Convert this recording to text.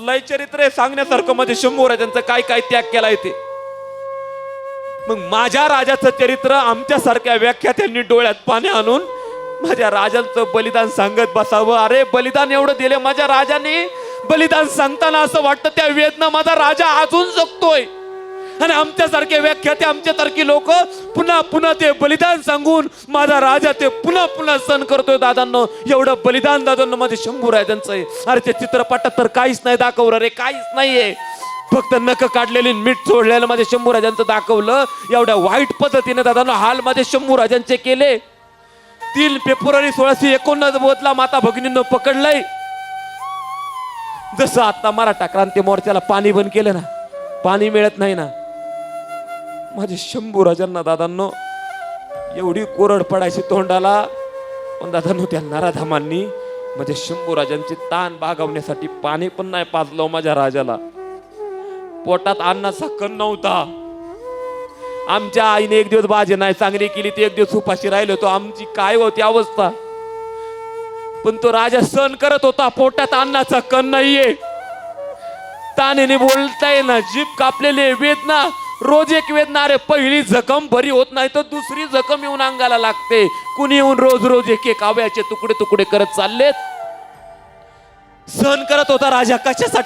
लय चरित्र आहे सांगण्यासारखं मध्ये शंभू राजांचं काय काय त्याग केलाय ते. मग माझ्या राजाचं चरित्र आमच्यासारख्या व्याख्यात्यांनी डोळ्यात पाणी आणून माझ्या राजांचं बलिदान सांगत बसावं. अरे बलिदान एवढं दिले माझ्या राजाने, बलिदान सांगताना असं वाटतं त्या वेदना माझा राजा अजून जगतोय. आणि आमच्यासारखे व्याख्याते आमच्यासारखी लोक पुन्हा पुन्हा ते बलिदान सांगून माझा राजा ते पुन्हा पुन्हा सण करतोय. दादांनो एवढं बलिदान दादांनो मध्ये शंभू राजांचं आहे. अरे त्या चित्रपटात तर काहीच नाही दाखवलं रे, काहीच नाहीये. फक्त नख काढलेली मीठ सोडलेलं मध्ये शंभू राजांचं दाखवलं. एवढ्या वाईट पद्धतीने दादांनो हाल मध्ये शंभू राजांचे केले. 3 फेब्रुवारी 1689 माता भगिनींना पकडलंय. जसं आता मराठा क्रांती मोर्चाला पाणी बंद केलं ना, पाणी मिळत नाही ना, माझे शंभू राजांना दादांनो एवढी कोरड पडायची तोंडाला. पण दादांनो त्या नराधामांनी म्हणजे शंभू राजांची ताण भागवण्यासाठी पाणी पण नाही पाजलं माझ्या राजाला. पोटात अन्नाचा कण नव्हता. आमच्या आईने एक दिवस भाजी नाही चांगली केली, ती एक दिवस उपाशी राहिलो होतो. आमची काय होती अवस्था. पण तो राजा सण करत होता. पोटात अन्नाचा कण नाहीये, तानेने बोलताय ना, जीभ कापलेली वेदना, रोज एक वेदना. अरे पहिली जखम बरी होत नाही तर दुसरी जखम येऊन अंगाला लागते. कुणी येऊन रोज रोज एक एक आवयाचे तुकडे तुकडे करत चाललेत. सहन करत होता राजा कशासाठी.